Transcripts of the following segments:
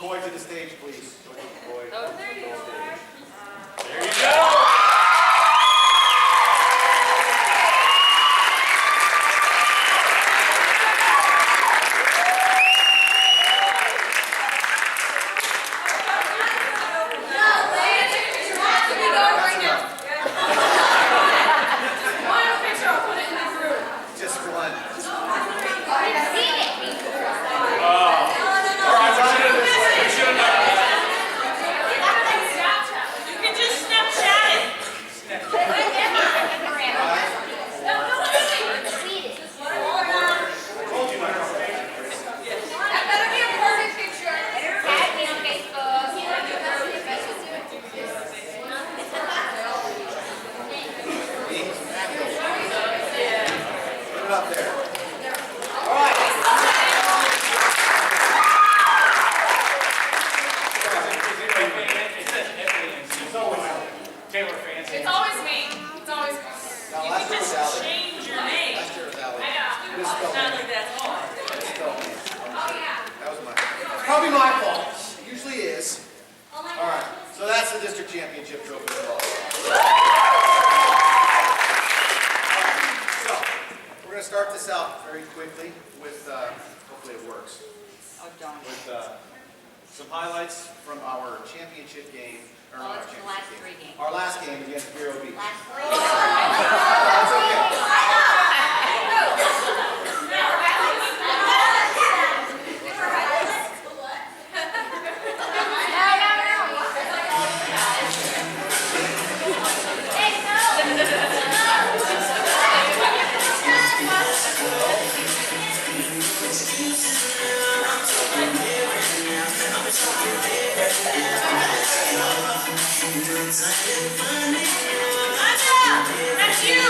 boy to the stage, please. Boy. Oh, there you are. There you go. Probably my fault. It usually is. All right. So that's the district championship trophy. So we're going to start this out very quickly with, hopefully it works. Oh, don't. With some highlights from our championship game. Or not our It's the championship last game. 3 games. Our last game against Vero Beach. Last 3 That's okay. That's you!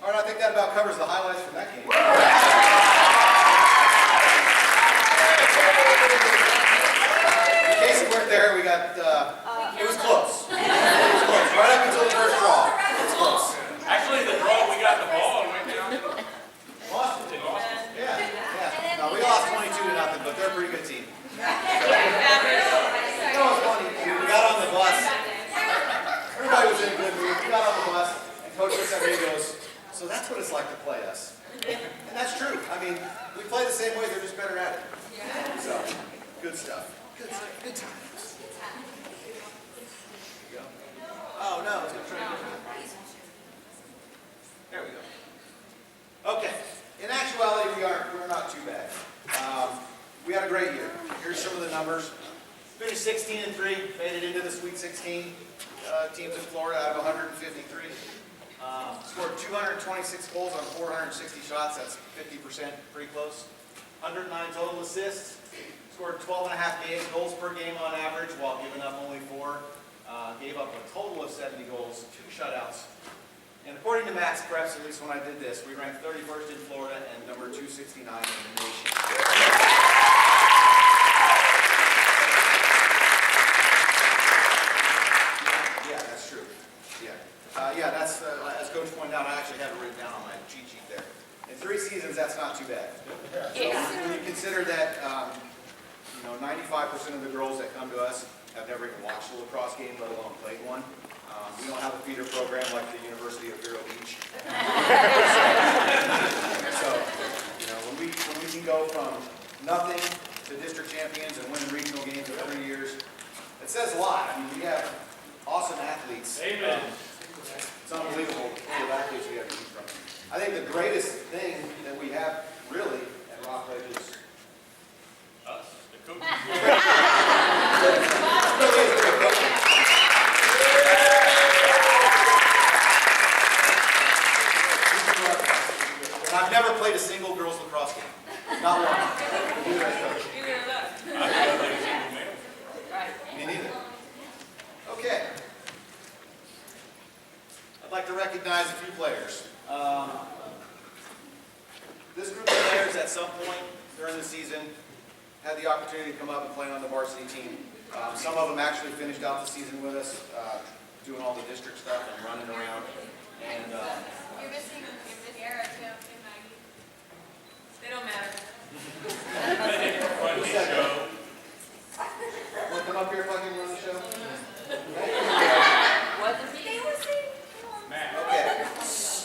All right, I think that about covers the highlights from that game. In case you weren't there, we got, it was close. It was close, right up until the first draw. It was close. Actually, the draw, we got the ball and went down to Boston. Boston. Yeah. No, we lost 22-0, but they're a pretty good team. That was funny. We got on the bus. Everybody was in a good mood. We got on the bus, and Coach looks at me and goes, "So that's what it's like to play us." And that's true. I mean, we play the same way, they're just better at it. So, good stuff. Good stuff. Good times. There you go. Oh, no, it's going to try to do it. There we go. Okay. In actuality, we're not too bad. We had a great year. Here's some of the numbers. Finished 16-3, made it into the Sweet 16 teams in Florida out of 153. Scored 226 goals on 460 shots. That's 50%, pretty close. 109 total assists. Scored 12.5 goals per game on average while giving up only 4. Gave up a total of 70 goals, 2 shutouts. And according to Matt's Preps, at least when I did this, we ranked 31st in Florida and number 269 in the nation. Yeah, that's true. Yeah, that's, as Coach pointed out, I actually have it written down on my cheat sheet there. In 3 seasons, that's not too bad. So when you consider that, 95% of the girls that come to us have never even watched a lacrosse game, let alone played one, We don't have a feeder program like the University of Vero Beach. So, when we can go from nothing to district champions and winning regional games for 3 years, it says a lot. I mean, we have awesome athletes. Amen. It's unbelievable the athletes we have to choose from. I think the greatest thing that we have really at Rockledge is Us, the coaches. And I've never played a single girls lacrosse game. Not one. You guys coach. I've never played a single male. Me neither. Okay. I'd like to recognize a few players. This group of players at some point during the season had the opportunity to come up and play on the varsity team. Some of them actually finished out the season with us, doing all the district stuff and running around. And You're missing Era, Tim, and Maggie. They don't matter. Run the show. want to come up here if I can run the show? They were saying, Matt. Okay.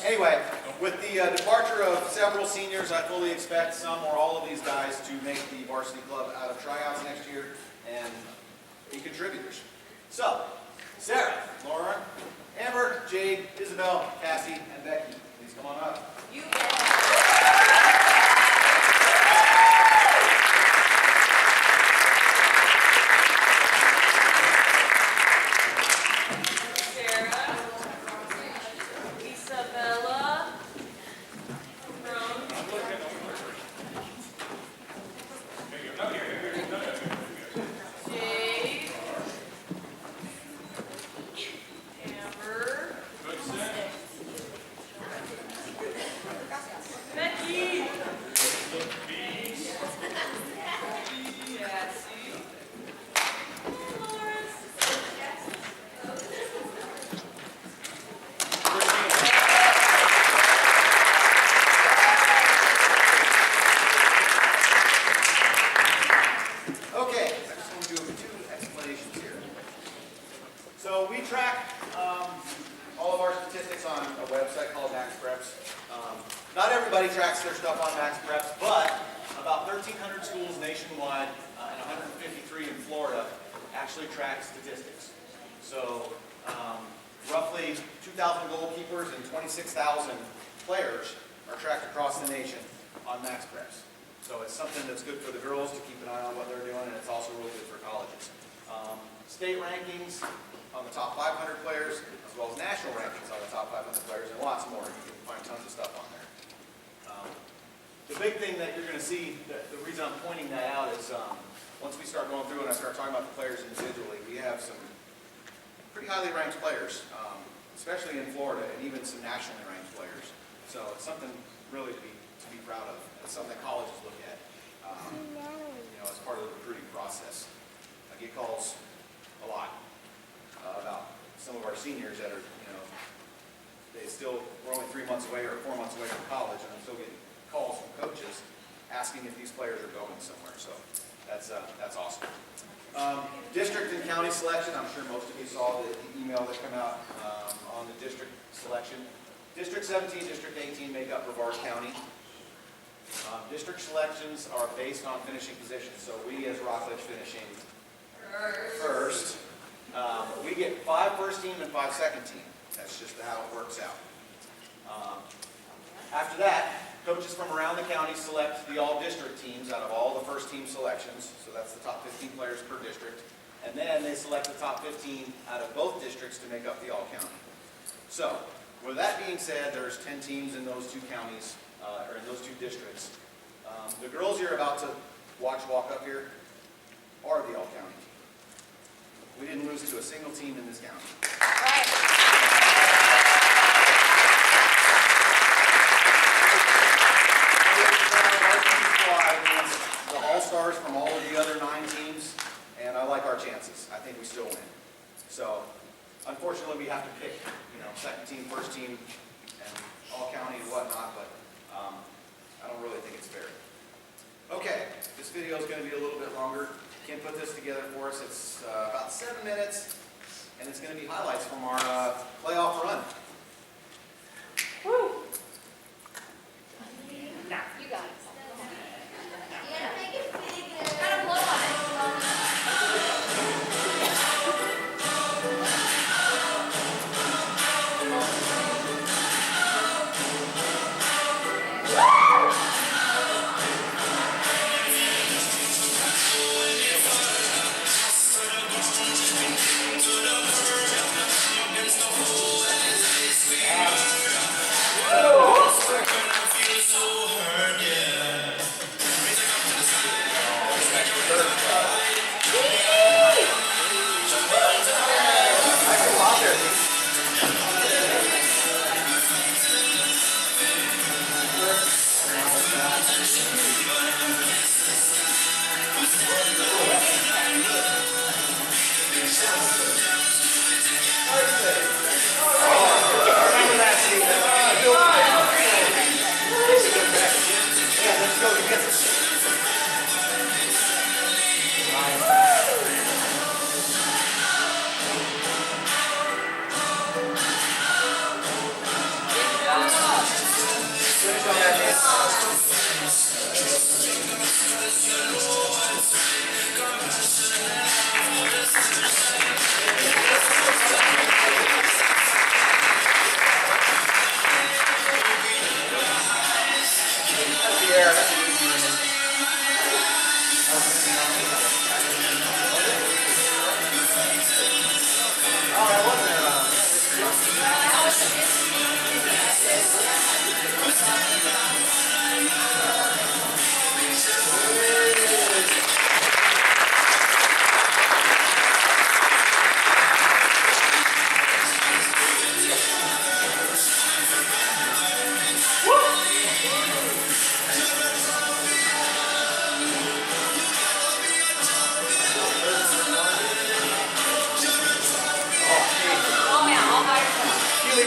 Anyway, with the departure of several seniors, I fully expect some or all of these guys to make the varsity club out of tryouts next year and be contributors. So, Sarah, Lauren, Amber, Jade, Isabel, Cassie, and Becky, please come on up. you Sarah, Isabella, Rome, I'm looking over. There you go. No, here. No. Jade, Amber, Good set. Becky, Bees. Cassie, Lawrence. Okay, I just want to do 2 explanations here. So we track all of our statistics on a website called Max Preps. Not everybody tracks their stuff on Max Preps, but about 1,300 schools nationwide and 153 in Florida actually track statistics. So roughly 2,000 goalkeepers and 26,000 players are tracked across the nation on Max Preps. So it's something that's good for the girls to keep an eye on what they're doing, and it's also really good for colleges. State rankings on the top 500 players, as well as national rankings on the top 500 players, and lots more. You can find tons of stuff on there. The big thing that you're going to see, the reason I'm pointing that out is once we start going through and I start talking about the players individually, we have some pretty highly ranked players, especially in Florida, and even some nationally ranked players. So it's something really to be proud of. It's something that colleges look at, as part of the recruiting process. I get calls a lot about some of our seniors that are, we're only 3 months away or 4 months away from college, and I'm still getting calls from coaches asking if these players are going somewhere. So that's awesome. District and county selection. I'm sure most of you saw the email that came out on the district selection. District 17, District 18 make up Brevard County. District selections are based on finishing positions. So we as Rockledge finishing first. We get 5 first team and 5 second team. That's just how it works out. After that, coaches from around the county select the all-district teams out of all the first team selections. So that's the top 15 players per district. And then they select the top 15 out of both districts to make up the all-county. So, with that being said, there's 10 teams in those 2 counties, or in those 2 districts. The girls you're about to watch walk up here are the all-county team. We didn't lose to a single team in this county. The all-stars from all of the other 9 teams, and I like our chances. I think we still win. So, unfortunately, we have to pick, second team, first team, and all county and whatnot, but I don't really think it's fair. Okay, this video is going to be a little bit longer. Kim put this together for us. It's about 7 minutes, and it's going to be highlights from our playoff run. You got it. Yeah, make it big. Gotta blow on it.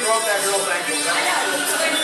Broke that girl's ankle.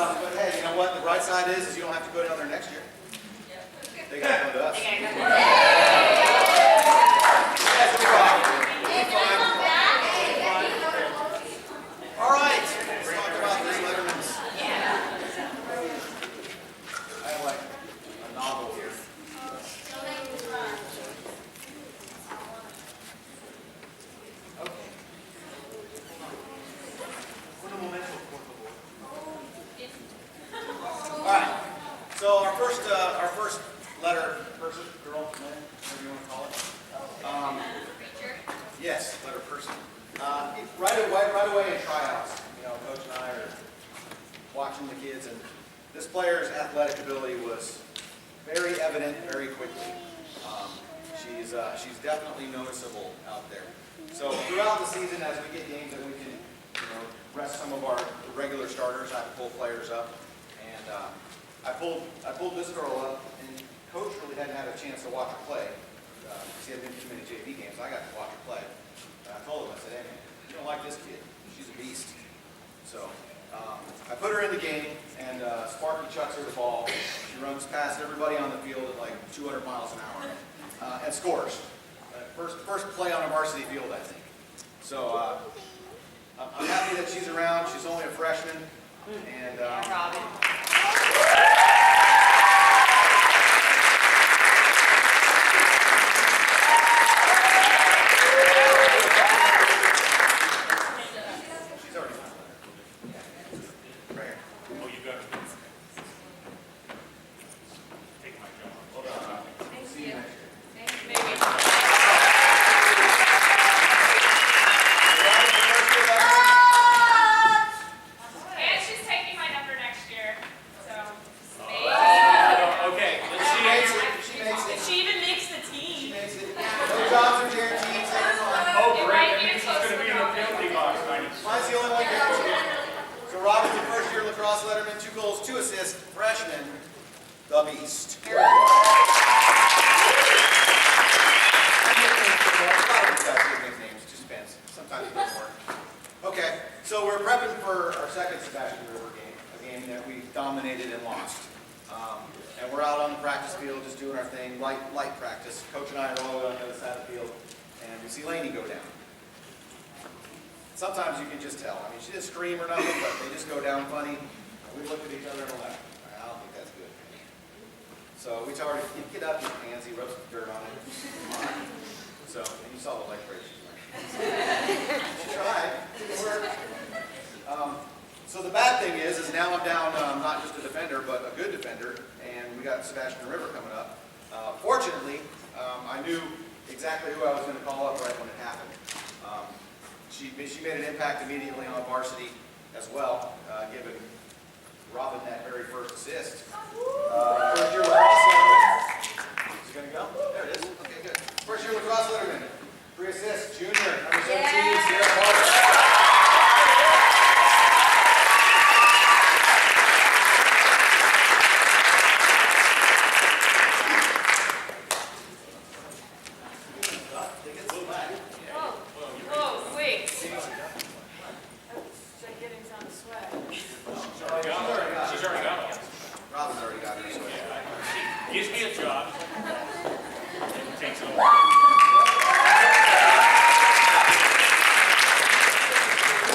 tough, but hey, you know what? The bright side is you don't have to go down there next year. They got to come to us. Yes, no problem. We'll be fine. All right, let's talk about this Letterman's. I have like a novel here. Okay. All right. So our first letter person, girl, man, whatever you want to call it. Yes, letter person. Right away in tryouts, you know, Coach and I are watching the kids, and this player's athletic ability was very evident very quickly. She's definitely noticeable out there. So throughout the season, as we get games that we can, you know, rest some of our regular starters, I have to pull players up, and I pulled this girl up, and Coach really hadn't had a chance to watch her play. She hadn't been to too many JV games, so I got to watch her play. And I told him, I said, hey man, you don't like this kid. She's a beast. So I put her in the game, and Sparky chucks her the ball. She runs past everybody on the field at like 200 miles an hour and scores. First play on a varsity field, I think. So I'm happy that she's around. She's only a freshman. And Robin. she's already fine. Right here. Oh, you got it. Take my job. Hold on. See you next year. Maybe. And she's taking my number next year. So, maybe. Okay, let's She see. makes it. She makes it. She even makes the She team. makes it. No jobs are guaranteed. So it's fine. Oh, It great, might that be a means she's gonna be in the penalty box, right? Mine's the only one guaranteed. So Robin's a first-year lacrosse letterman, 2 goals, 2 assists, freshman, the beast. A lot of these guys get nicknames, it just depends. Sometimes it doesn't work. Okay, so we're prepping for our second Sebastian River game, a game that we dominated and lost. And we're out on the practice field just doing our thing, light practice. Coach and I are all on the other side of the field, and we see Lainey go down. Sometimes you can just tell. I mean, she didn't scream or nothing, but they just go down funny. And we looked at each other and laughed. I don't think that's good. So we told her, get up, you pansy, rub some dirt on it. Come on. So, and you saw the leg brace she's wearing. She tried. It didn't work. So the bad thing is now I'm down not just a defender, but a good defender, and we got Sebastian River coming up. Fortunately, I knew exactly who I was going to call up right when it happened. She made an impact immediately on varsity as well, giving Robin that very first assist. First year lacrosse letterman. Is it going to go? There it is. Okay, good. First year lacrosse letterman. 3 assists. Junior, number 17, Sierra Parker. Whoa, wait. Should I get into the sweat? She's already got it. Robin's already got her. So. Gives me a job. And takes it over.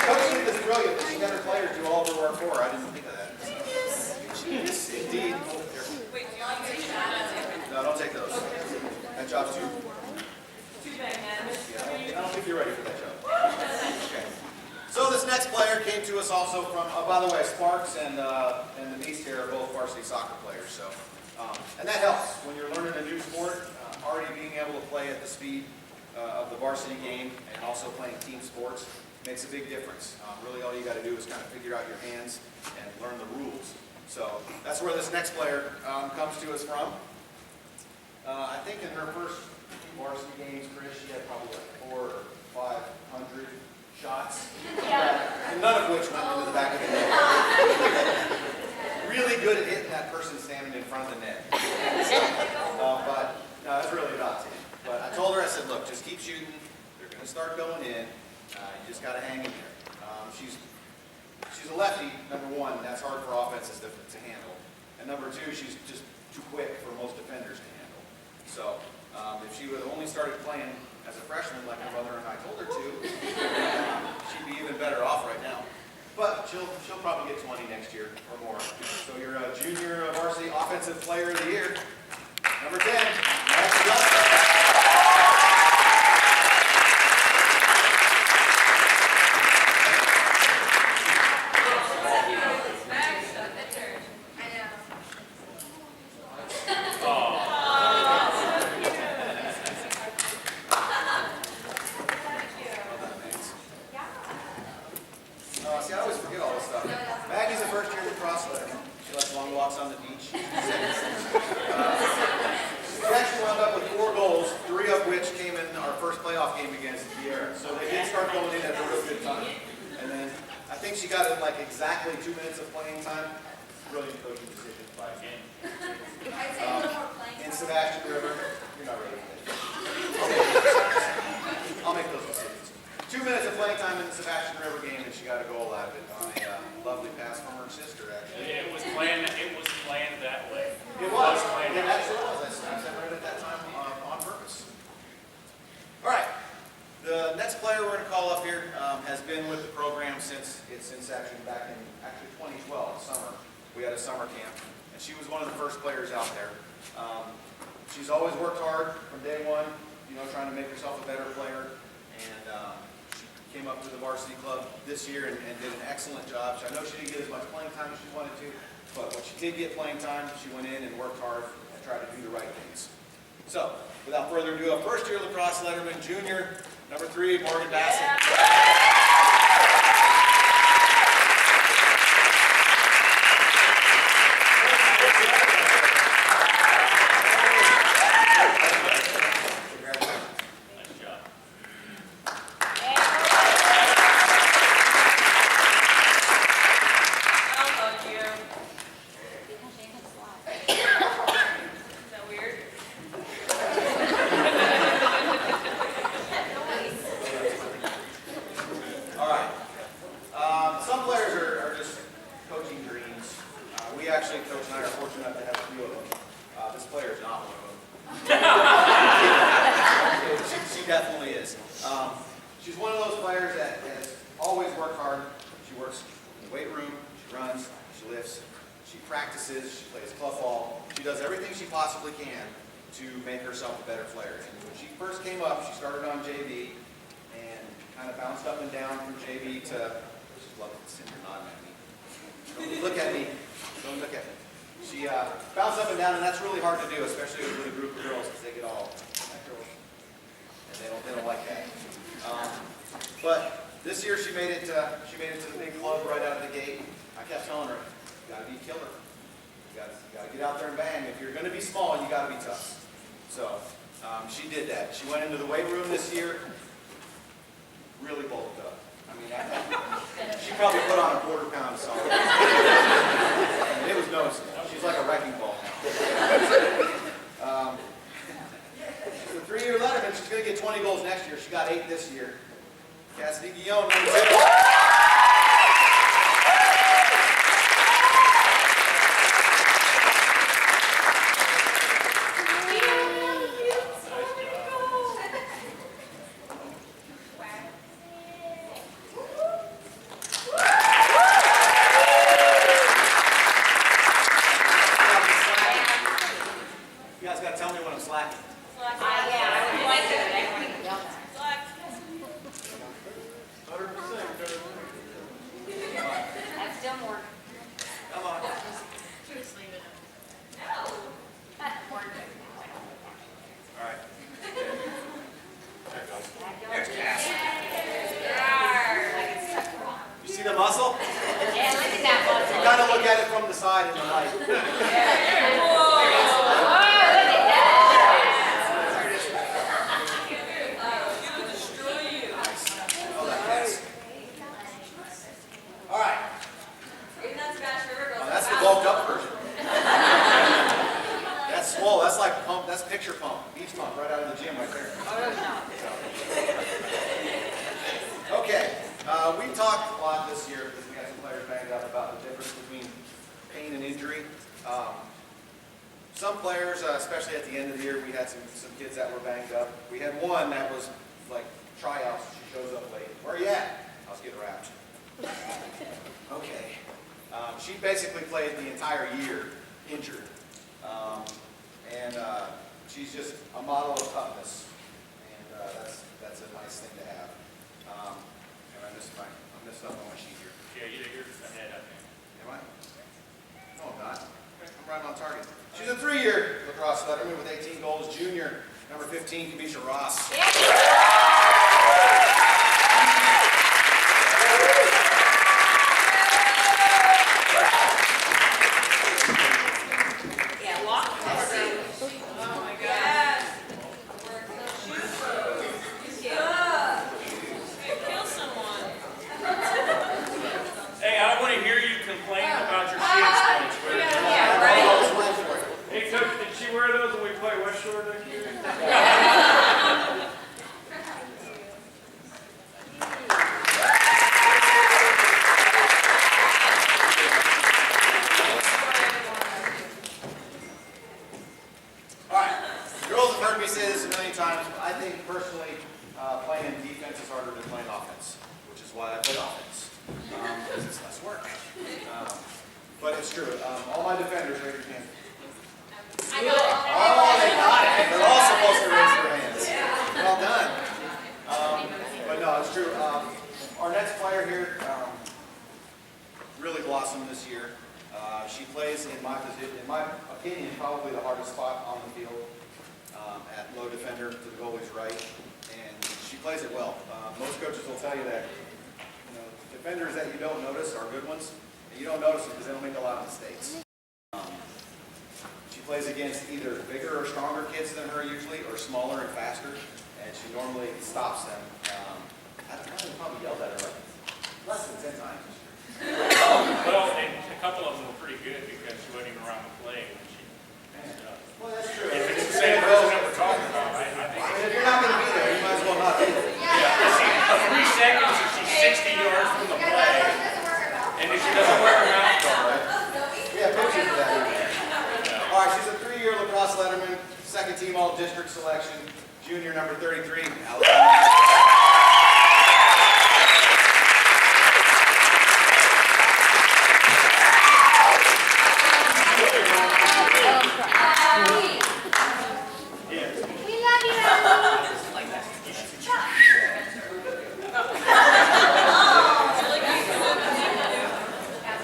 Coach did this brilliant. She got her players do all of her work for her. I didn't think of that. Yes, indeed. Wait, do you want to take that? No, don't take those. That job's too. Too bad, man. Yeah, I don't think you're ready for that job. Okay. So this next player came to us also from, by the way, Sparks and the Beast here are both varsity soccer players. So, and that helps when you're learning a new sport. Already being able to play at the speed of the varsity game and also playing team sports makes a big difference. Really, all you got to do is kind of figure out your hands and learn the rules. So that's where this next player comes to us from. I think in her first varsity games, Chris, she had probably like 400 or 500 shots, and none of which went into the back of the net. Really good at hitting that person standing in front of the net. But no, that's really about it. But I told her, I said, look, just keep shooting. They're going to start going in. You just got to hang in there. She's she's a lefty, number one, that's hard for offenses to handle. And number two, she's just too quick for most defenders to handle. So if she would have only started playing as a freshman like her mother and I told her to, she'd be even better off right now. But she'll probably get 20 next year or more. So your junior varsity offensive player of the year, number 10, Max Justin. See, I always forget all this stuff. Maggie's a first-year lacrosse player. She likes long walks on the beach. She actually wound up with 4 goals, 3 of which came in our first playoff game against Sierra. So they did start going in at a real good time. And then I think she got in like exactly 2 minutes of playing time. Brilliant coaching decision by in Sebastian River. You're not ready for this. I'll make those decisions. 2 minutes of playing time in the Sebastian River game, and she got a goal out of it on a lovely pass from her sister, actually. It was planned that way. It was. planned It that way. actually was. I said right at that time on purpose. All right. The next player we're going to call up here has been with the program since actually back in 2012, summer. We had a summer camp, and she was one of the first players out there. She's always worked hard from day one, trying to make herself a better player. And she came up to the varsity club this year and did an excellent job. I know she didn't get as much playing time as she wanted to, but when she did get playing time, she went in and worked hard and tried to do the right things. So, without further ado, a first-year lacrosse letterman, junior, number 3, Morgan Bassett. Coach and I are fortunate enough to have a few of them. This player is not one of them. She definitely is. She's one of those players that has always worked hard. She works in the weight room, she runs, she lifts, she practices, she plays club ball. She does everything she possibly can to make herself a better player. And when she first came up, she started on JV and kind of bounced up and down from JV to, she's loving to sit here nodding at me. Don't look at me. Don't look at me. She bounced up and down, and that's really hard to do, especially with a group of girls, because they get all and they don't like that. But this year she made it to the big club right out of the gate. I kept telling her, you got to be a killer. You got to get out there and bang. If you're going to be small, you got to be tough. So she did that. She went into the weight room this year, really bulked up. I mean, she probably put on a quarter-pound song. It was noticeable. She's like a wrecking ball now. She's a 3-year letterman. She's going to get 20 goals next year. She got 8 this year. Cassidy Guillaume, number 2. The muscle? Yeah, look at that muscle. You gotta look at it from the side in the light. Whoa, look at that. She'll destroy you. Oh, that pass. All right. Even that Smash River goes That's the bulked up version. That's swole. That's like pump. That's picture pump. Beach pump right out of the gym right there. Okay. We talked a lot this year because we had some players back players, especially at the end of the year, we had some kids that were banged up. We had one that was like tryouts. She shows up late. Where are you at? I was getting wrapped. Okay. She basically played the entire year injured. She's just a model of toughness. And that's a nice thing to have. And I missed up on my sheet here. Yeah, you're ahead, I think. Am I? No, I'm not. I'm right on target. She's a 3-year lacrosse letterman with 18 goals. Junior, number 15, Kamisha Ross. Yeah, walk. Oh my God. Kill someone. Hey, I don't want to hear you complain about your shin splints. Yeah, right. Hey, Coach, did she wear those when we play West Shore next year? All right. Girls have heard me say this a million times, but I think personally playing defense is harder than playing offense, which is why I play offense. Because it's less work. But it's true. All my defenders, raise your hand. I got it. Oh, they got it. They're all supposed to raise their hands. Well done. But no, it's true. Our next player here really blossomed this year. She plays in my position, in my opinion, probably the hardest spot on the field at low defender to the goalie's right, and she plays it well. Most coaches will tell you that defenders that you don't notice are good ones, and you don't notice them because they don't make a lot of mistakes. She plays against either bigger or stronger kids than her usually, or smaller and faster, and she normally stops them. I probably yelled at her like less than 10 times. Well, and a couple of them were pretty good because she wasn't even around the play when she messed up. Well, that's true. If it's the same person that we're talking about, I think. If you're not going to be there, you might as well not be there. Yeah, see, 3 seconds and she's 60 yards from the play, and if she doesn't wear her mouth guard. We have pictures of that. All right, she's a 3-year lacrosse letterman, second team all-district selection, junior number 33, Alabama.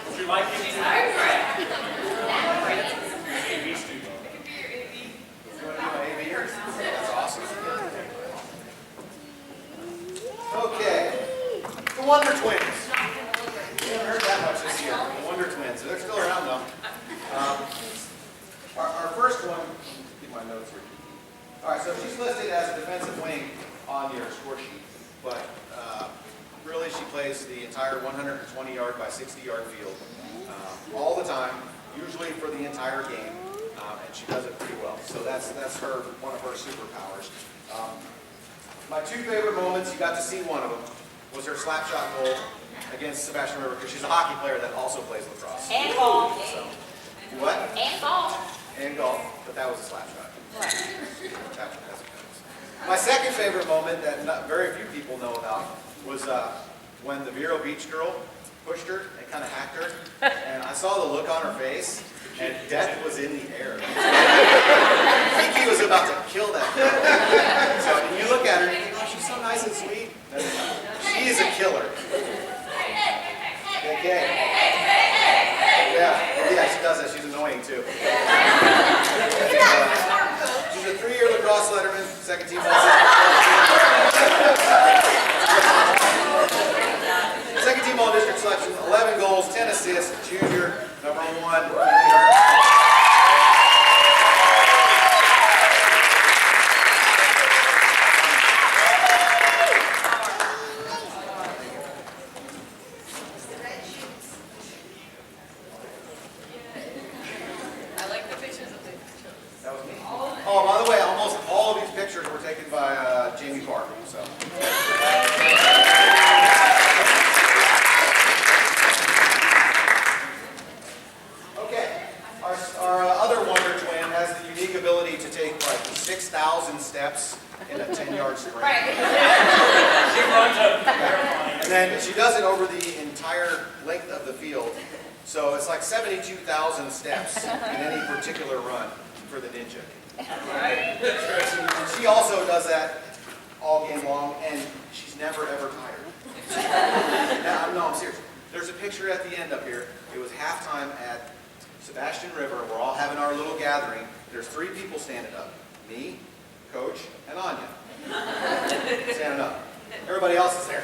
Would you like it? AB's too low. You want to do my AV here? That's awesome. Okay, the Wonder Twins. We haven't heard that much this year. The Wonder Twins. They're still around though. Our first one, get my notes here. All right, so she's listed as a defensive wing on your score sheet, but really she plays the entire 120-yard by 60-yard field all the time, usually for the entire game, and she does it pretty well. So that's her one of her superpowers. My 2 favorite moments, you got to see one of them, was her slap shot goal against Sebastian River, because she's a hockey player that also plays lacrosse. And golf. So, what? And golf. And golf, but that was a slap shot. Right. That one doesn't count. My second favorite moment that very few people know about was when the Vero Beach girl pushed her and kind of hacked her, and I saw the look on her face, and death was in the air. Kiki was about to kill that girl. So when you look at her, you think, oh, she's so nice and sweet. She is a killer. Okay. Yeah, she does that. She's annoying too. She's a 3-year lacrosse letterman, second team all-district. Second team all-district selection, 11 goals, 10 assists, junior, number 1. That was me. Oh, by the way, almost all of these pictures were taken by Jamie Park. So. Okay, our other Wonder Twin has the steps in a 10-yard sprint. Right. She runs a marathon. And then she does it over the entire length of the field. So it's like 72,000 steps in any particular run for the ninja. And she also does that all game long, and she's never ever tired. No, I'm serious. There's a picture at the end up here. It was halftime at Sebastian River. We're all having our little gathering. There's 3 people standing up. Me, Coach, and Anya. Standing up. Everybody else is there.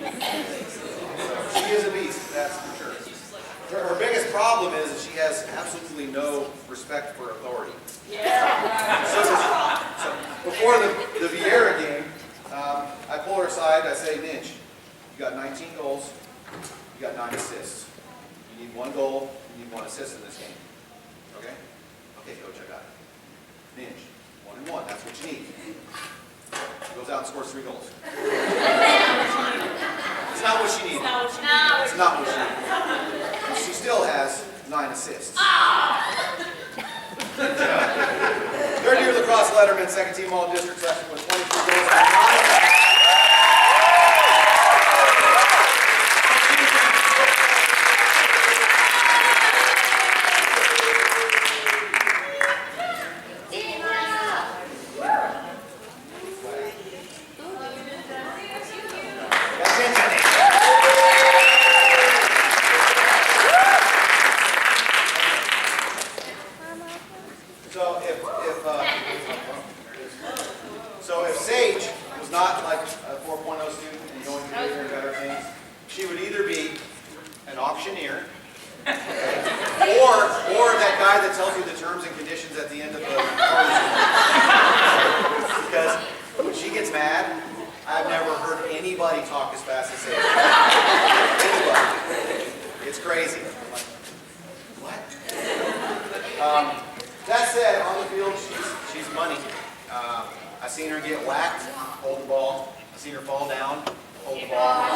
So she is a beast, that's for sure. Her biggest problem is that she has absolutely no respect for authority. Yeah. So before the Vieira game, I pull her aside, I say, Ninch, you got 19 goals, you got 9 assists. You need 1 goal, you need 1 assist in this game. Okay? Okay, Coach, I got it. Ninch, 1 and 1, that's what you need. She goes out and scores 3 goals. It's not what she needed. It's not what she needed. She still has 9 assists. Third-year lacrosse letterman, second team all-district selection with 23 goals and 9 assists. So if Sage was not like a 4.0 student and going through bigger and better things, she would either be an auctioneer, or that guy that tells you the terms and conditions at the end of the because when she gets mad, I've never heard anybody talk as fast as Sage. Anybody. It's crazy. I'm like, what? That said, on the field, she's money. I've seen her get whacked, hold the ball. I've seen her fall down, hold the ball.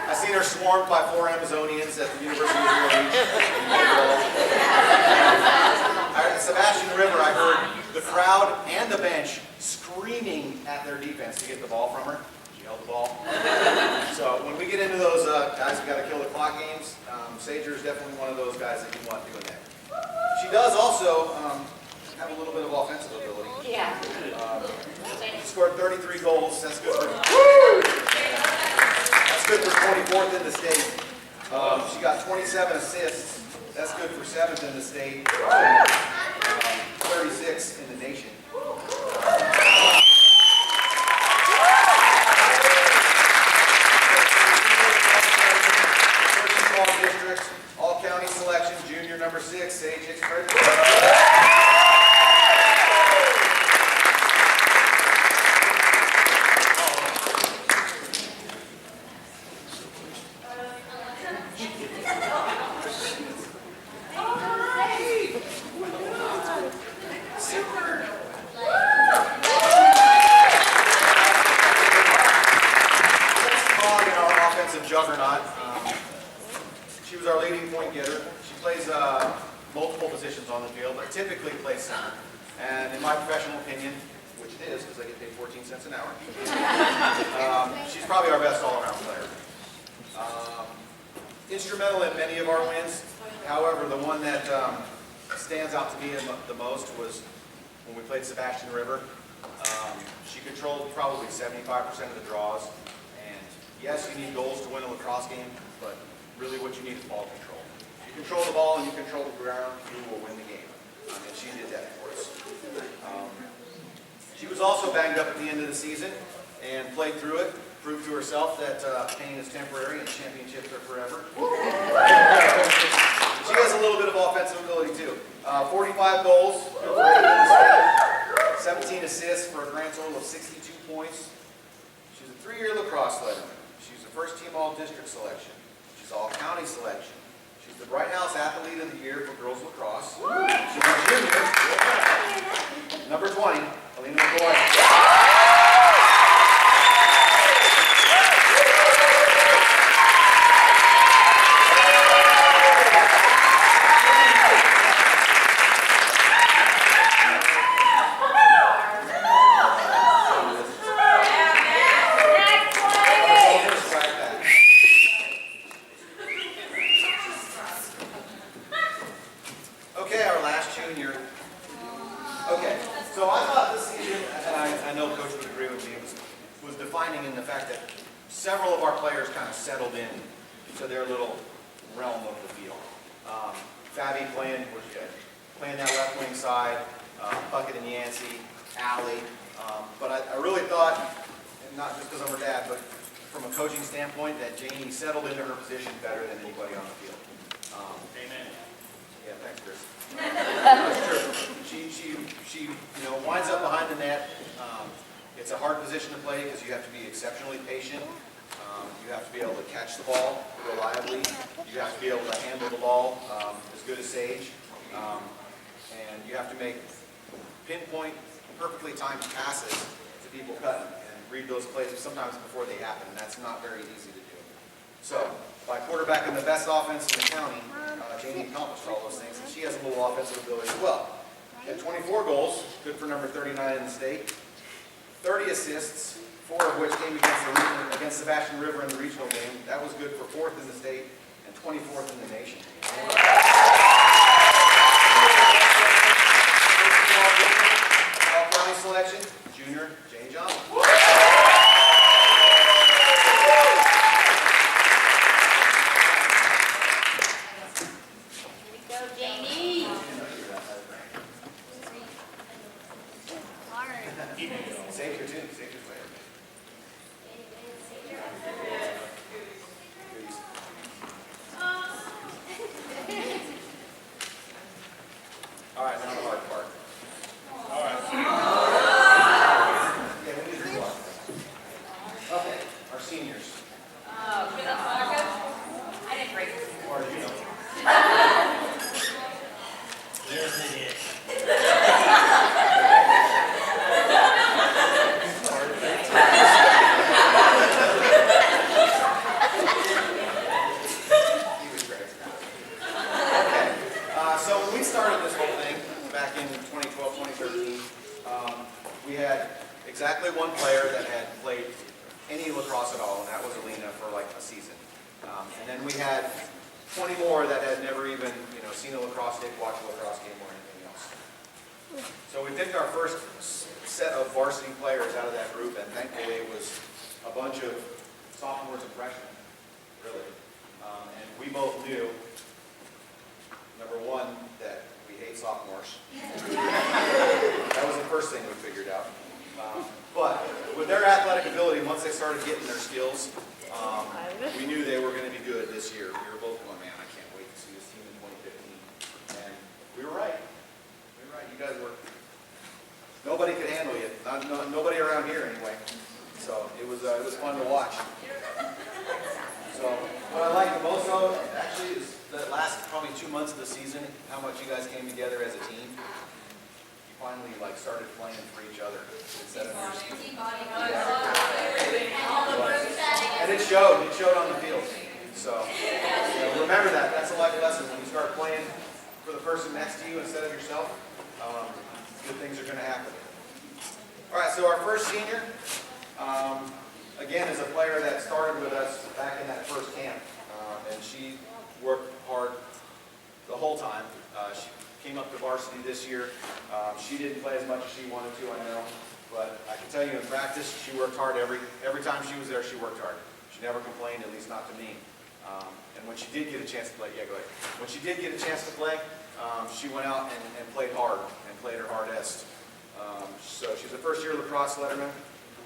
I've seen her swarmed by 4 Amazonians at the University of Rio Beach, hold the ball. At Sebastian River, I heard the crowd and the bench screaming at their defense to get the ball from her. She held the ball. So when we get into those guys who got to kill the clock games, Sager is definitely one of those guys that you want doing that. She does also have a little bit of offensive ability. Yeah. She scored 33 goals. That's good for. That's good for 24th in the state. She got 27 assists. That's good for 7th in the state. 36 in the nation. All districts, all county selection, junior number 6, Sage Hicks. Juggernaut. She was our leading point getter. She plays multiple positions on the field, but typically plays center. And in my professional opinion, which it is because I get paid 14 cents an hour, she's probably our best all-around player. Instrumental in many of our wins. However, the one that stands out to me the most was when we played Sebastian River. She controlled probably 75% of the draws. Yes, you need goals to win a lacrosse game, but really what you need is ball control. If you control the ball and you control the ground, you will win the game. And she did that for us. She was also banged up at the end of the season and played through it, proved to herself that pain is temporary and championships are forever. She has a little bit of offensive ability too. 45 goals, 17 assists for a grand total of 62 points. She's a 3-year lacrosse letterman. She's a first-team all-district selection. She's all-county selection. She's the Bright House Athlete of the Year for girls lacrosse. She's a junior. Number 20, Alina McCoy. several of our players kind of settled in to their little realm of the field. Fabi playing that left wing side, Puckett and Yancey, Allie. But I really thought, and not just because I'm her dad, but from a coaching standpoint, that Janie settled into her position better than anybody on the field. Amen. Yeah, thanks, Chris. That's true. She winds up behind the net. It's a hard position to play because you have to be exceptionally patient. You have to be able to catch the ball reliably. You have to be able to handle the ball as good as Sage. And you have to make pinpoint, perfectly timed passes to people cutting and read those plays sometimes before they happen. And that's not very easy to do. So by quarterbacking the best offense in the county, Janie accomplished all those things. And she has a little offensive ability as well. She had 24 goals, good for number 39 in the state. 30 assists, 4 of which came against Sebastian River in the regional game. That was good for 4th in the state and 24th in the nation. All county selection, junior Jane Johnson. Go, Jamie. Savior too, Savior's player. All right, now the hard part. All right. Yeah, we need to drink water. Okay, our seniors. Oh, good luck, Coach. I didn't break it. Or you know. There's it is. He was great. Okay, so when we started this whole thing back in 2012, 2013, we had exactly one player that had played any lacrosse at all, and that was Alina for like a season. And then we had 20 more that had never even, seen a lacrosse game, watched a lacrosse game, or anything else. So we picked our first set of varsity players out of that group, and thankfully it was a bunch of sophomores and freshmen, really. And we both knew, number one, that we hate sophomores. That was the first thing we figured out. But with their athletic ability, once they started getting their skills, we knew they were going to be good this year. We were both going, man, I can't wait to see this team in 2015. And we were right. We were right. You guys were. Nobody could handle you. Nobody around here anyway. So it was fun to watch. So what I like the most though, actually, is the last probably 2 months of the season, how much you guys came together as a team. You finally started playing for each other instead of your team. And it showed on the field. So remember that. That's a life lesson. When you start playing for the person next to you instead of yourself, good things are going to happen. All right, so our first senior, again, is a player that started with us back in that first camp. And she worked hard the whole time. She came up to varsity this year. She didn't play as much as she wanted to, I know. But I can tell you in practice, she worked hard every time she was there, she worked hard. She never complained, at least not to me. And when she did get a chance to play, yeah, go ahead. When she did get a chance to play, she went out and played hard and played her hardest. So she's a first-year lacrosse letterman,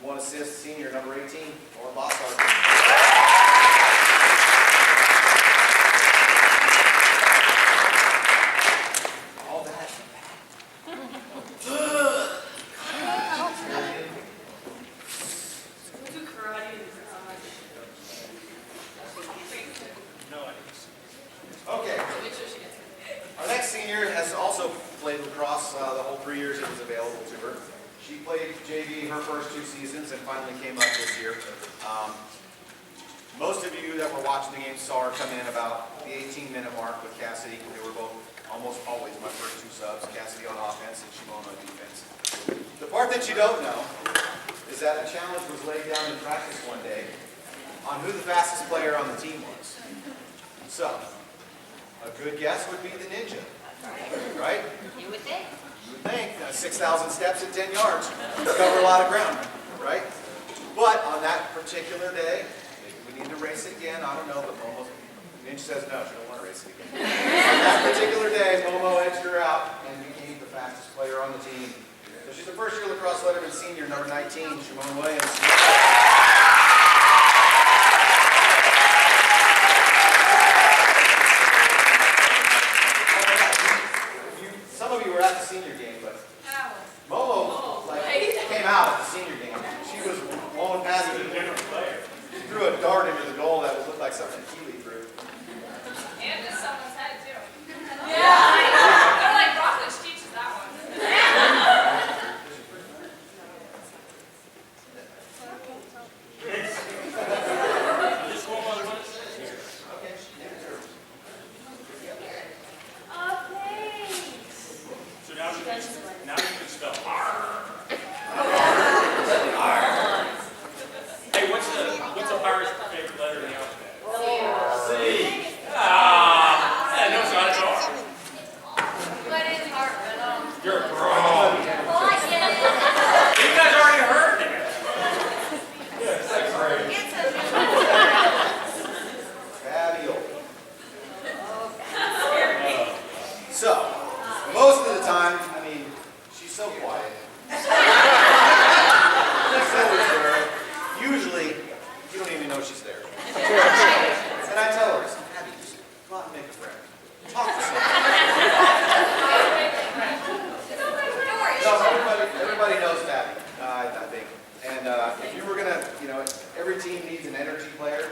1 assist, senior, number 18, or Bossard. All that. Okay. Our next senior has also played lacrosse the whole 3 years it was available to her. She played JV her first 2 seasons and finally came up this year. Most of you that were watching the game saw her come in about the 18-minute mark with Cassidy. They were both almost always my first 2 subs, Cassidy on offense and Shimon on defense. The part that you don't know is that a challenge was laid down in practice one day on who the fastest player on the team was. So, a good guess would be the ninja, right? You would think. You would think 6,000 steps at 10 yards would cover a lot of ground, right? But on that particular day, we need to race it again? I don't know, but Momo, Ninja says no, she don't want to race it again. That particular day, Momo edged her out and became the fastest player on the team. So she's a first-year lacrosse letterman senior, number 19, Shimon Williams. Some of you were at the senior game, but Momo came out at the senior game. She was blowing past a different player. She threw a dart into the goal that looked like something Keely threw. And to someone's head too. Yeah. They're like Rockledge teaches that one. Just go on what it says here. Okay. So now you can spell R. Hey, what's a pirate's favorite letter in the alphabet? C. Ah, yeah, no, it's not at all. But it's hard, but You're wrong. well, I get it. You guys already heard it. Yes, that's right. Fabio. So, most of the time, I mean, she's so quiet. She's so reserved. Usually, you don't even know she's there. And I tell her, Abby, just go out and make a friend. Talk to someone. No, everybody knows Abby, I think. And if you were going to, every team needs an energy player,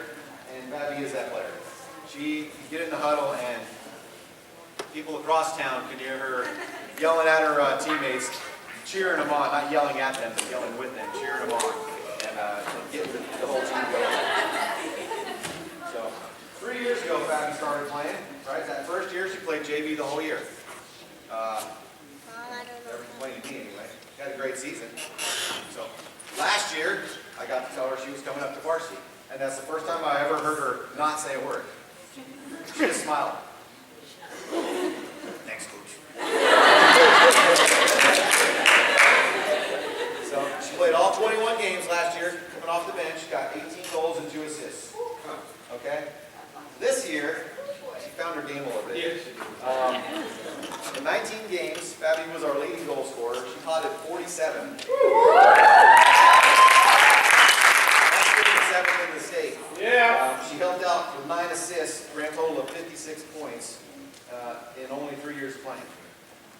and Babby is that player. You get in the huddle, and people across town can hear her yelling at her teammates, cheering them on, not yelling at them, but yelling with them, cheering them on, and getting the whole team going. So, 3 years ago, Babby started playing, right? That first year, she played JV the whole year. Never complained to me anyway. Had a great season. So, last year, I got to tell her she was coming up to Varsity, and that's the first time I ever heard her not say a word. She just smiled. Thanks, coach. So she played all 21 games last year, coming off the bench, got 18 goals and 2 assists. Okay? This year, she found her game a little bit. In 19 games, Babby was our leading goal scorer. She potted 47. That's 57th in the state. Yeah. She helped out with 9 assists, grand total of 56 points in only 3 years playing.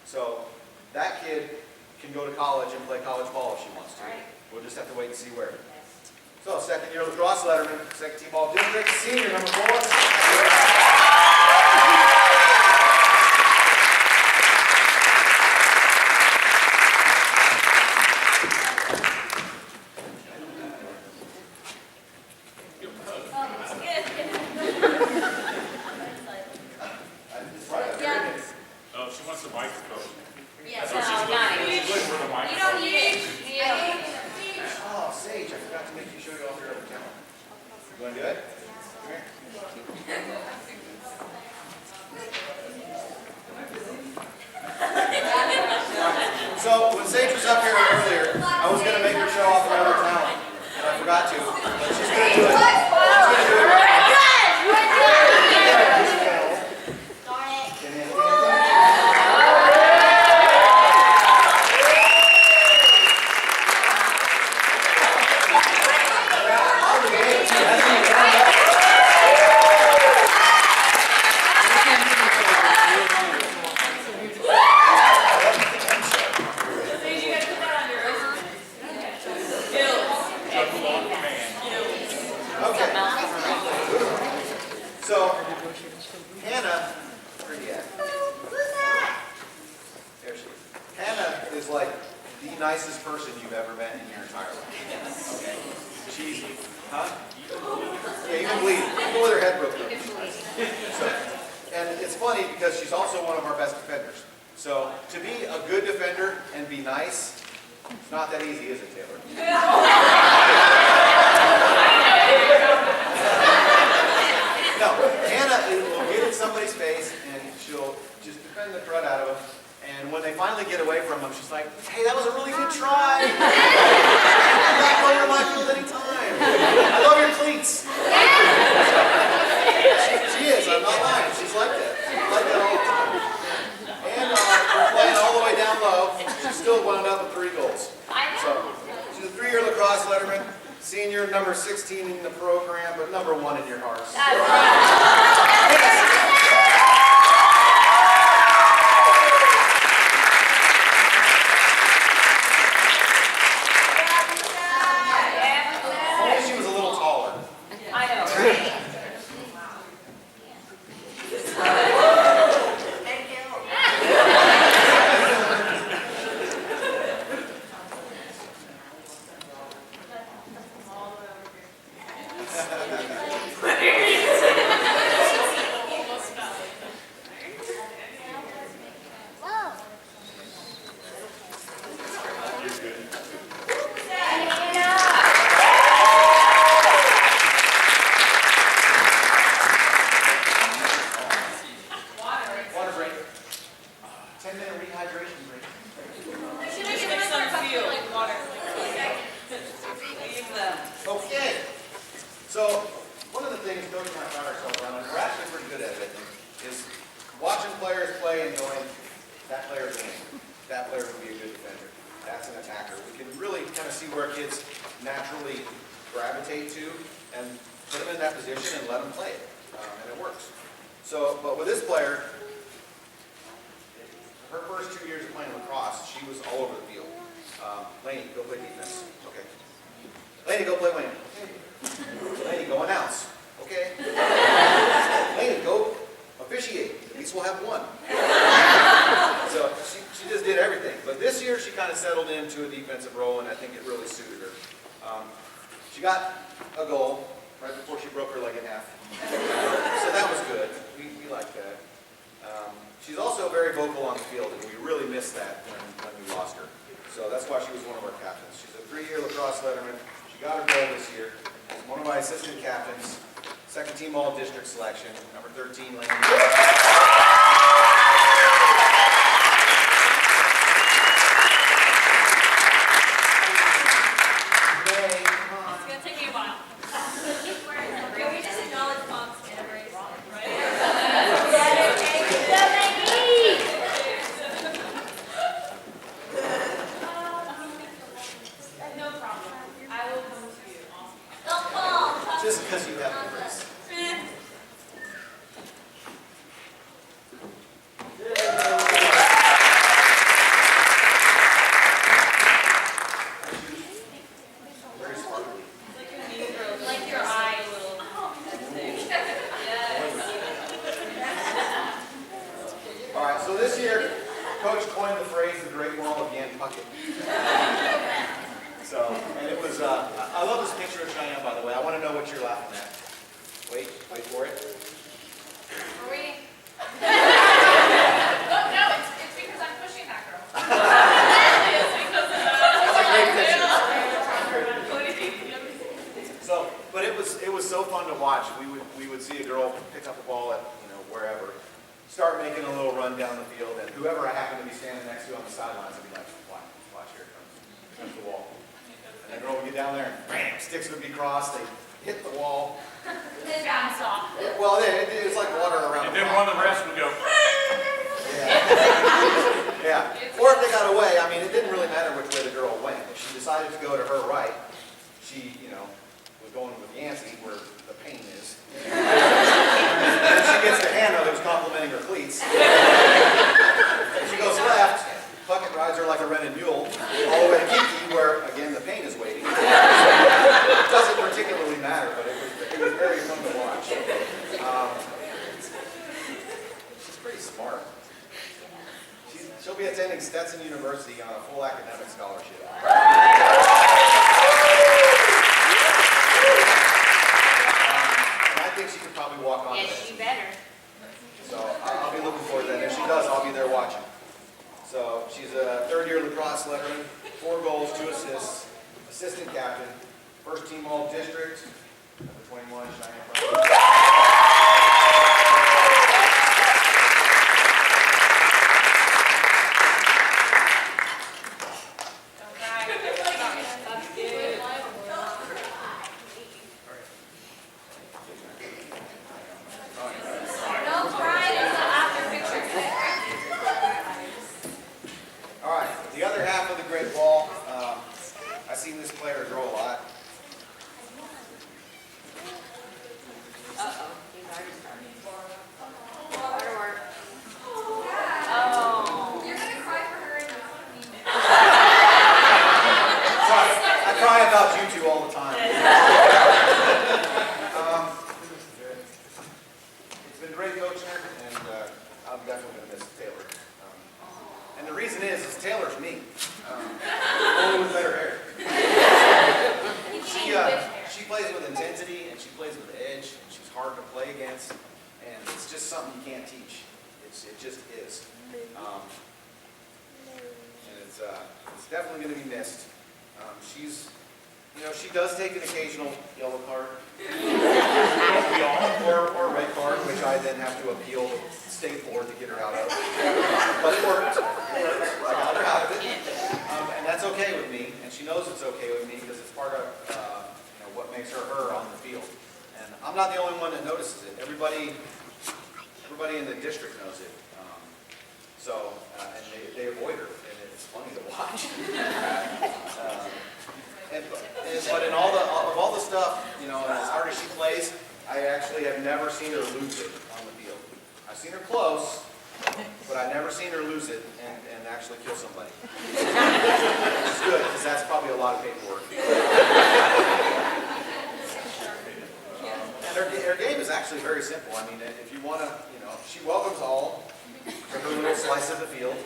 So that kid can go to college and play college ball if she wants to. We'll just have to wait and see where. So second year lacrosse letterman, second team all district, senior number 4. Oh, she wants the microphone. Yes, That's what she's nice. looking for the You microphone. don't need it. You don't need it. Oh, Sage, I forgot to make you show you off your other talent. You want to do it? Come here. So when Sage was up here earlier, I was going to make her show off her other talent, and I forgot to. But she's going to do it. She's going to do it right now. So, Hannah, where are you at? There she is. Hannah is like the nicest person you've ever met in your entire life. Okay? She's, huh? Yeah, you can believe it. Even with her head broken. So, and it's funny because she's also one of our best defenders. So, to be a good defender and be nice, it's not that easy, is it, Taylor? No, Hannah will get in somebody's face and she'll just defend the crud out of them. And when they finally get away from them, she's like, hey, that was a really good try. Come back over to my field anytime. I love your cleats. She is, I'm not lying. She's like that. She's like that all the time. And we're playing all the way down low. She still wound up with 3 goals. So she's a 3-year lacrosse letterman, senior, number 16 in the program, but number 1 in your hearts. Only she was a little taller. I know, right? Water break. 10-minute rehydration break. Okay. So, one of the things Coach and I found ourselves on, and we're actually pretty good at it, I think, is watching players play and going, that player's winning. That player would be a good defender. That's an attacker. We can really kind of see where kids naturally gravitate to and put them in that position and let them play it. And it works. So, but with this player, her first 2 years of playing lacrosse, she was all over the field. Lainey, go play defense. Okay. Lainey, go play wing. Okay. Lainey, go announce. Okay. Lainey, go officiate. At least we'll have one. So she just did everything. But this year she kind of settled into a defensive role, and I think it really suited her. She got a goal right before she broke her leg in half. So that was good. We like that. She's also very vocal on the field, and we really missed that when we lost her. So that's why she was one of our captains. She's a 3-year lacrosse letterman. She got her goal this year. She's one of my assistant captains. Second team all-district selection. Number 13, Lainey. It's gonna take me a while. Can we just acknowledge Mom's anniversary? No problem. I will come to you. Just because you have the race. Very sparkly. Like your eye a little. All right, so this year, Coach coined the phrase, the Great Wall of Yantucket. So, and it was, I love this picture of Cheyenne, by the way. I want to know what you're laughing at. Wait for it. Are we? No, it's because I'm pushing that girl. It's because of That's a great picture. that. So, but it was so fun to watch. We would see a girl pick up a ball at, wherever, start making a little run down the field, and whoever I happened to be standing next to on the sidelines would be like, watch, here it comes. Here comes the wall. And the girl would get down there and bam, sticks would be crossed, they hit the wall. Bounce off. Well, it was like water around And the then wall. one of the rest would go, Yeah. Or if they got away, I mean, it didn't really matter which way the girl went. If she decided to go to her right, she, was going with Yancey where the pain is. And she gets to Hannah, who's complimenting her cleats. If she goes left, Puckett rides her like a rented mule, all the way to Kiki, where, again, the pain is waiting. It doesn't particularly matter, but it was very fun to watch. She's pretty smart. She'll be attending Stetson University on a full academic scholarship. And I think she could probably walk on to Yes, that. you better. So I'll be looking forward to that. If she does, I'll be there watching. So she's a 3rd-year lacrosse letterman, 4 goals, 2 assists, assistant captain, first team all-district, number 21, Cheyenne. definitely going to miss Taylor. And the reason is Taylor's me, only with better hair. She plays with intensity, and she plays with edge, and she's hard to play against, and it's just something you can't teach. It just is. And it's definitely going to be missed. She does take an occasional yellow card, or red card, which I then have to appeal to state board to get her out of. But it worked. I got her out of it, and that's okay with me. And she knows it's okay with me because it's part of what makes her her on the field. And I'm not the only one that notices it. Everybody in the district knows it. And they avoid her, and it's funny to watch. But in all the stuff, as hard as she plays, I actually have never seen her lose it on the field. I've seen her close, but I've never seen her lose it and actually kill somebody. Which is good, because that's probably a lot of paperwork. And her game is actually very simple. I mean, if you want to, she welcomes all to her little slice of the field.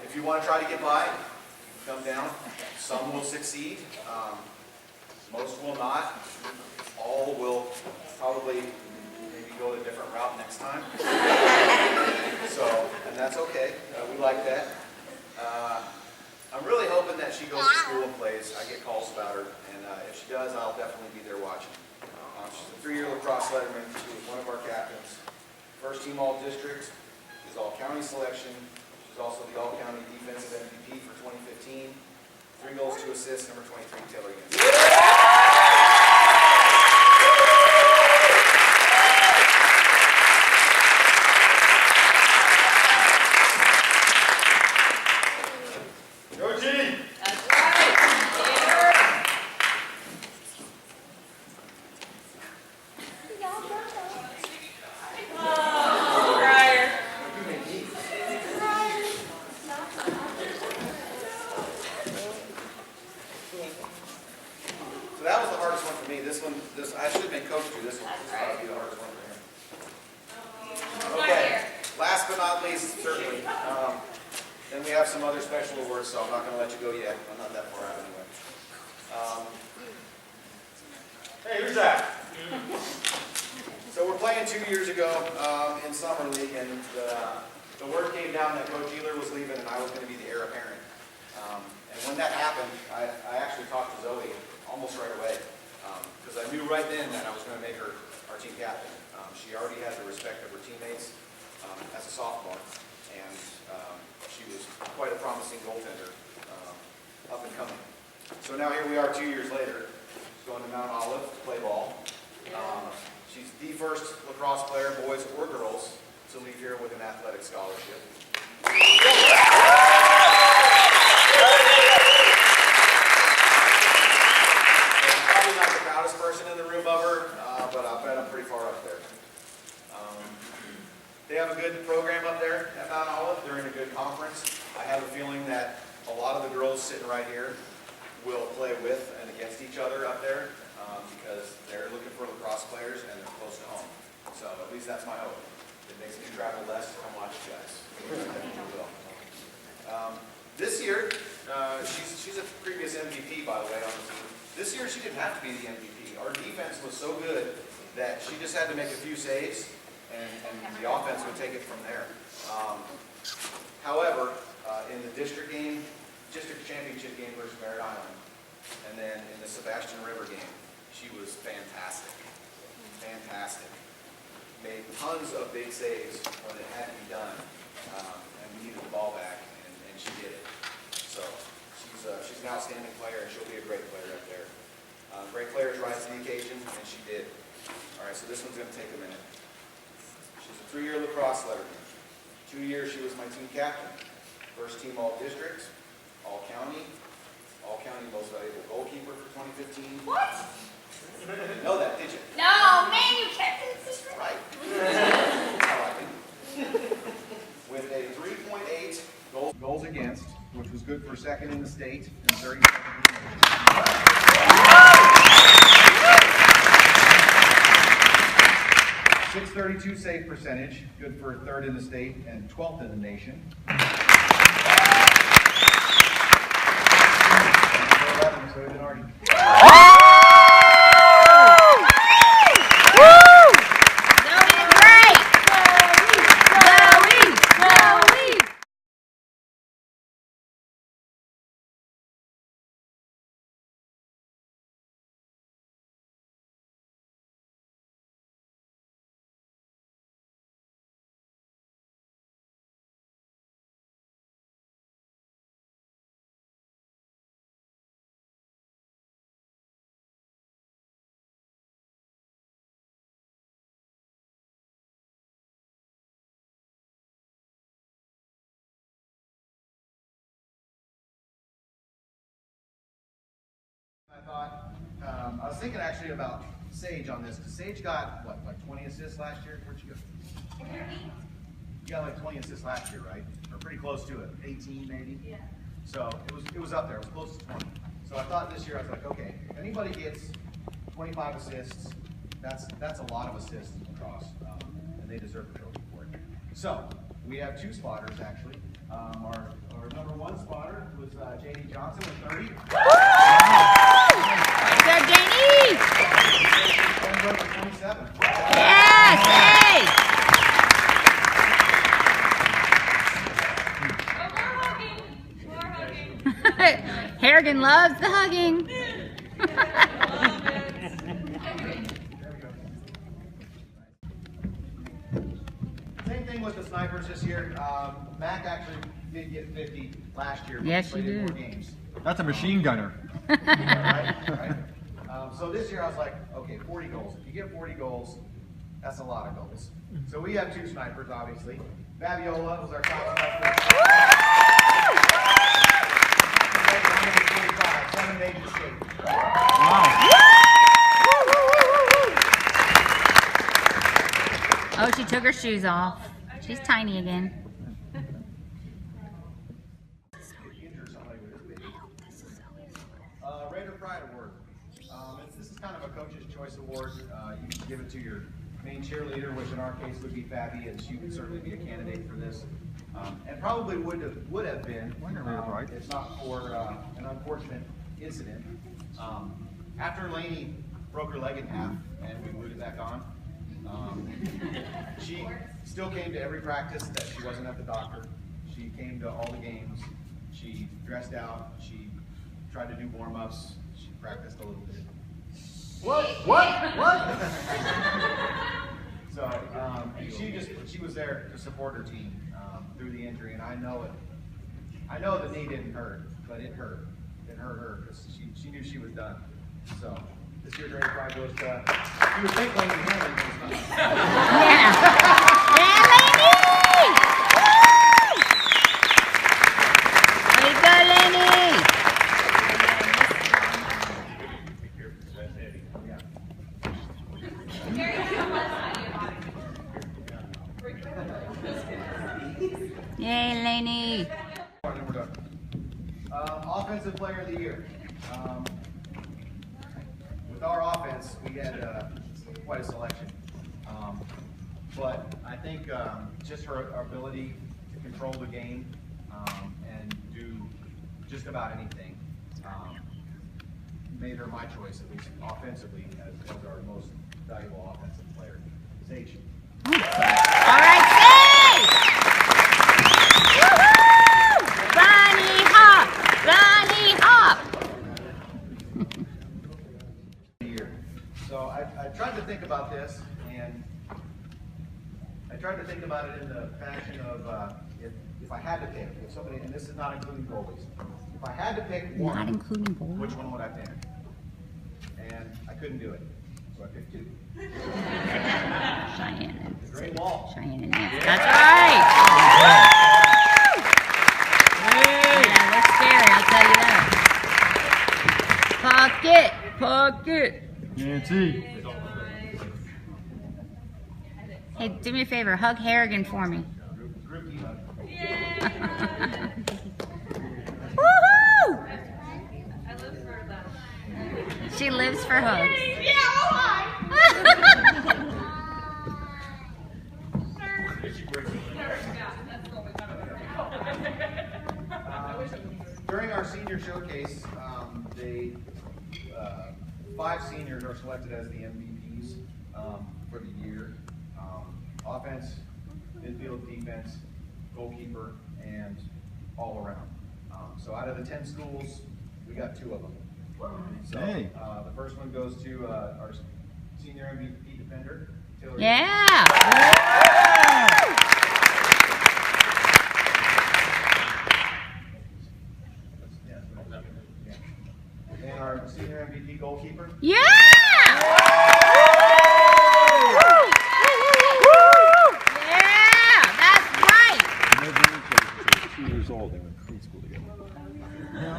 If you want to try to get by, come down. Some will succeed. Most will not. All will probably maybe go a different route next time. And that's okay. We like that. I'm really hoping that she goes to school and plays. I get calls about her, and if she does, I'll definitely be there watching. She's a 3-year lacrosse letterman. She was one of our captains. First team all-district. She's all-county selection. She's also the all-county defensive MVP for 2015. 3 goals, 2 assists, number 23, Taylor Higgins. I should have been coached through this one. This will probably be the hardest one for him. Okay. Last but not least, certainly. Then we have some other special awards, so I'm not going to let you go yet. I'm not that far out anyway. Hey, who's that? So we're playing 2 years ago in Summer League, and the word came down that Coach Ealer was leaving, and I was going to be the heir apparent. And when that happened, I actually talked to Zoe almost right away. Because I knew right then that I was going to make her our team captain. She already had the respect of her teammates as a sophomore, and she was quite a promising goaltender, up and coming. So now here we are 2 years later, going to Mount Olive to play ball. She's the first lacrosse player, boys or girls, to leave here with an athletic scholarship. Person in the room of her, but I bet I'm pretty far up there. They have a good program up there at Mount Olive. They're in a good conference. I have a feeling that a lot of the girls sitting right here will play with and against each other up there because they're looking for lacrosse players and they're close to home. So at least that's my hope. It makes me travel less to come watch you guys. This year, she's a previous MVP, by the way, on the team. This year, she didn't have to be the MVP. Our defense was so good that she just had to make a few saves, and the offense would take it from there. However, in the district championship game versus Merritt Island, and then in the Sebastian River game, she was fantastic. Fantastic. Made tons of big saves when it had to be done, and we needed the ball back, and she did it. So she's an outstanding player, and she'll be a great player up there. Great players rise to the occasion, and she did. All right, so this one's going to take a minute. She's a 3-year lacrosse letterman. 2 years she was my team captain. First team all-district, all-county most valuable goalkeeper for 2015. What? You didn't know that, did you? No, man, you kept it secret. Right. With a 3.8 goals against, which was good for second in the state and 37. 632 save percentage, good for 3rd in the state and 12th in the nation. 11, so we've been already. I was thinking actually about Sage on this, because Sage got, what, like 20 assists last year? Where'd you go? You got like 20 assists last year, right? Or pretty close to it, 18 maybe? Yeah. So it was up there, it was close to 20. So I thought this year, I was like, okay, if anybody gets 25 assists, that's a lot of assists across, and they deserve a trophy for it. So, we have 2 spotters actually. Our number 1 spotter was J.D. Johnson with 30. Good, Janie! 27. Yes, hey! More hugging. Harrigan loves the hugging. Same thing with the snipers this year. Mac actually did get 50 last year. But Yes, he played you in did. more games. That's a machine gunner. Right? So this year I was like, okay, 40 goals. If you get 40 goals, that's a lot of goals. So we have 2 snipers, obviously. Fabiola was our top sniper. 7 major states. Wow. Oh, she took her shoes off. She's tiny again. Raider Pride Award. This is kind of a coach's choice award. You can give it to your main cheerleader, which in our case would be Fabi, and she would certainly be a candidate for this. And probably would have been if not for an unfortunate incident. After Lainey broke her leg in half and we glued it back on, she still came to every practice that she wasn't at the doctor. She came to all the games. She dressed out. She tried to do warm-ups. She practiced a little bit. What? So she was there to support her team through the injury, and I know the knee didn't hurt, but it hurt. It hurt her because she knew she was done. So this year's Raider Pride goes to, you would think Lainey Hamlin was done. Yeah. Yeah, Lainey! Way to go, Lainey! Yay, Lainey! Offensive Player of the Year. With our offense, we had quite a selection. But I think just her ability to control the game and do just about anything made her my choice, at least offensively, as our most valuable offensive player. Sage. All right, Sage! Woohoo! Bunny hop! Bunny hop! So I tried to think about this, and I tried to think about it in the fashion of if I had to pick, if somebody, and this is not including goalies, if I had to pick one, Not including boys. which one would I pick? And I couldn't do it, so I picked 2. Cheyenne. The Great Wall. Cheyenne and Nancy. That's right! Yeah, looks scary, I'll tell you that. Pocket! Nancy. Hey, do me a favor, hug Harrigan for me. Group hug. Woohoo! I live for that. She lives for hugs. Yeah, oh, hi. It's a great feeling. During our senior showcase, they 5 seniors are selected as the MVPs for the year. Offense, midfield, defense, goalkeeper, and all around. So out of the 10 schools, we got 2 of them. So Hey. the first one goes to our senior MVP defender, Taylor. Yeah. And our senior MVP goalkeeper. Yeah. Yeah, that's right. 2 years old, they went to preschool together.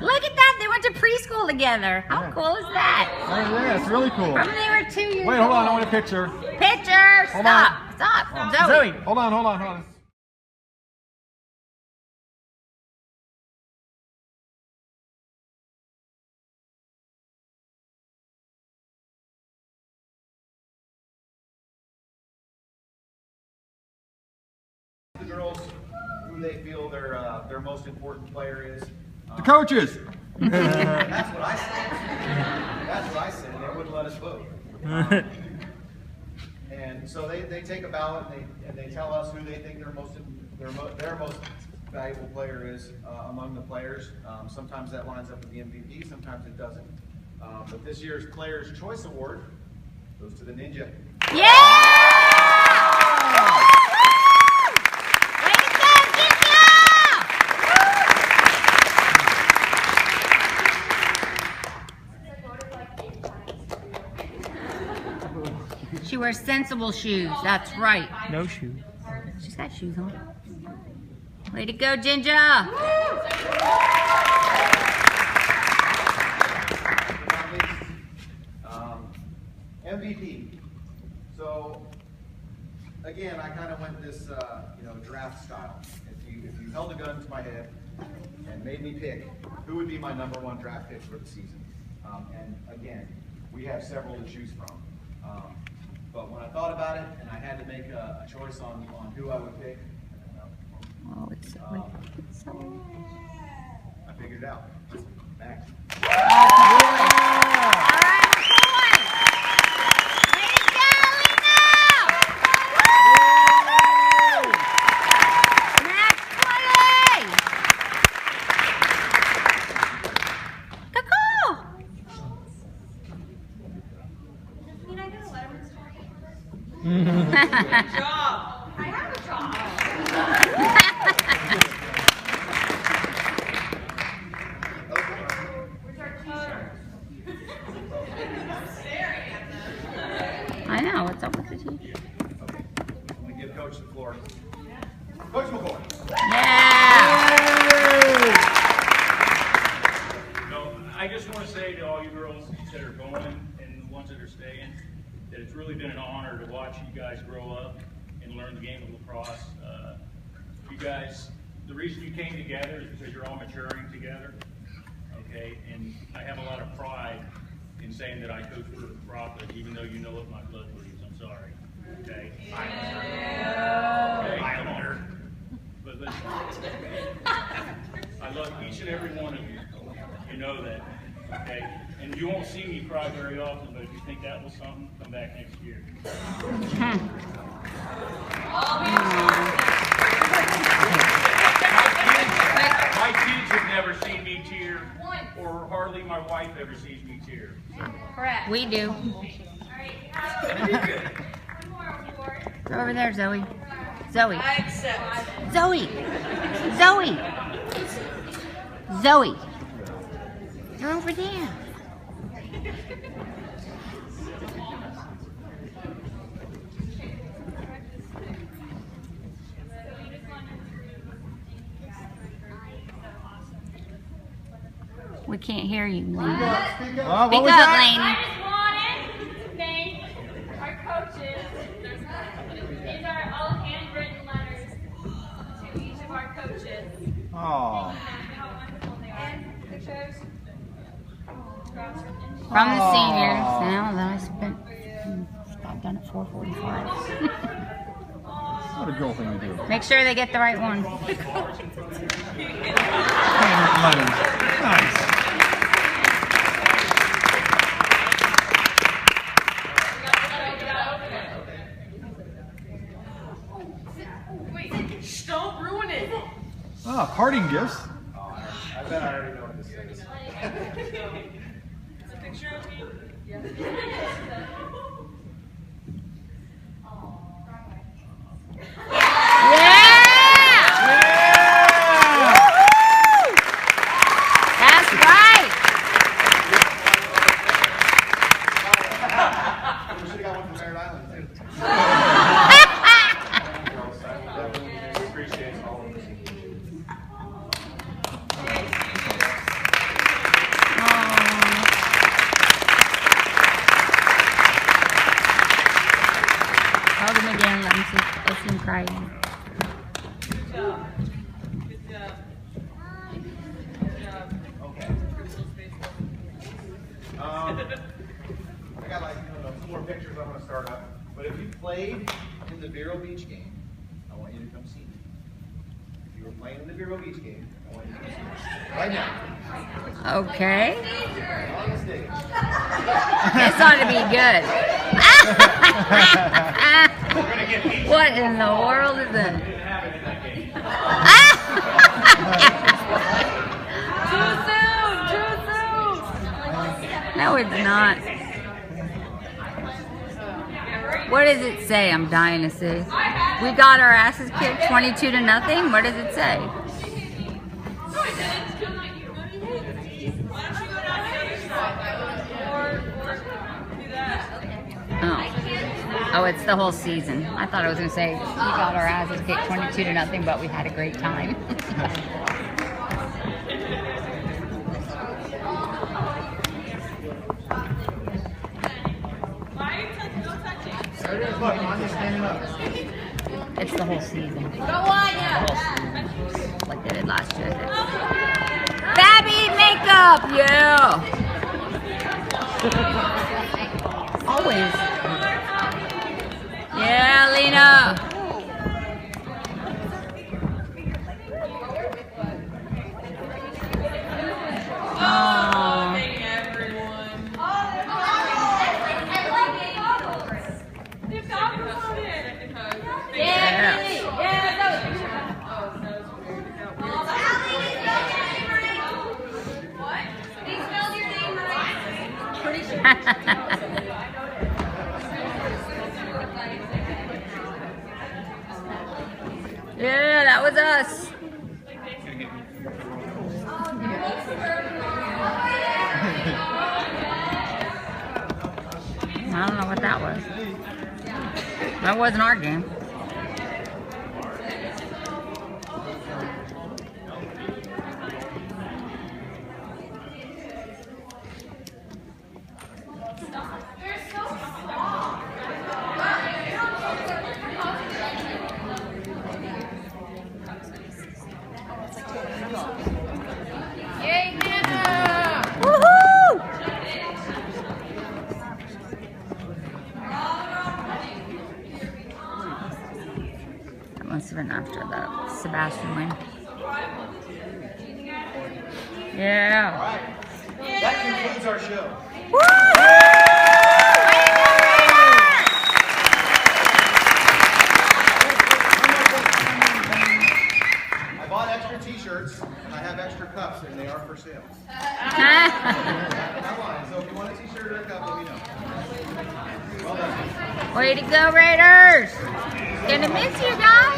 Look at that. They went to preschool together. How cool is that? Oh, yeah, it's really cool. From they were 2 years old. Wait, hold on. I want a picture. Picture. Hold Stop. on. Stop. Oh, Zoe. Hold on, hold on, hold on. The girls, who they feel their most important player is. The coaches. That's what I said. That's what I said. They wouldn't let us vote. And so they take a ballot and they tell us who they think their most valuable player is among the players. Sometimes that lines up with the MVP, sometimes it doesn't. But this year's Players' Choice Award goes to the Ninja. Yeah! Way to go, Ginger! She wears sensible shoes. That's right. No shoes. She's got shoes on. Way to go, Ginger! MVP. So again, I kind of went this draft style. If you held a gun to my head and made me pick who would be my #1 draft pick for the season, and again, we have several to choose from. But when I thought about it and I had to make a choice on who I would pick, Oh, it's so I figured it out. Max. I know, what's up with the team? Okay, I'm gonna give Coach the floor. Coach McCoy. Yeah! No, I just want to say to all you girls that are going and the ones that are staying, that it's really been an honor to watch you guys grow up and learn the game of lacrosse. You guys, the reason you came together is because you're all maturing together, okay? And I have a lot of pride in saying that I coach for Rockledge, even though you know what my blood bleeds. I'm sorry, okay? Islander. But listen, I love each and every one of you. You know that, okay? And you won't see me cry very often, but if you think that was something, come back next year. My kids have never seen me tear, or hardly my wife ever sees me tear. Correct. We do. All right, we have one more award. Over there, Zoe. Zoe. I accept. Zoe. Zoe. Zoe. They're over there. We can't hear you, Lane. Oh, what Speak was up, that? Lane. I just wanted to thank our coaches. These are all handwritten letters to each of our coaches. Oh. How wonderful they are. And the coach. From the seniors. Now that I spent, I've done it 4:45. What a girl thing to do. Make sure they get the right one. Lemons. Nice. Don't ruin it. Ah, parting gifts. I bet I already know what this is. It's a picture of me. That's right. We should have got one from Merritt Island too. Appreciate all of this. Hold him again. Let him see him crying. Good job. Okay. I got like, I don't know, some more pictures I'm going to start up. But if you played in the Vero Beach game, I want you to come see me. If you were playing in the Vero Beach game, I want you to come see me. Right now. Okay. On the stage. This ought to be good. What in the world is that? Too soon. No, it's not. What does it say? I'm dying to see. We got our asses kicked 22-0. What does it say? Oh, it's the whole season. I thought I was going to say we got our asses kicked 22-0, but we had a great time. Look, Anya's standing up. It's the whole season. Go on, yeah. Like they did last year. Babby makeup, yeah. Always. Yeah, Lena. Yeah, that was us. I don't know what that was. That wasn't our game. Must have been after the Sebastian win. Yeah. All right. That concludes our show. I bought extra t-shirts and I have extra cups and they are for sale. Come on, so if you want a t-shirt or a cup, let me know. Well done. Way to go, Raiders! Gonna miss you guys.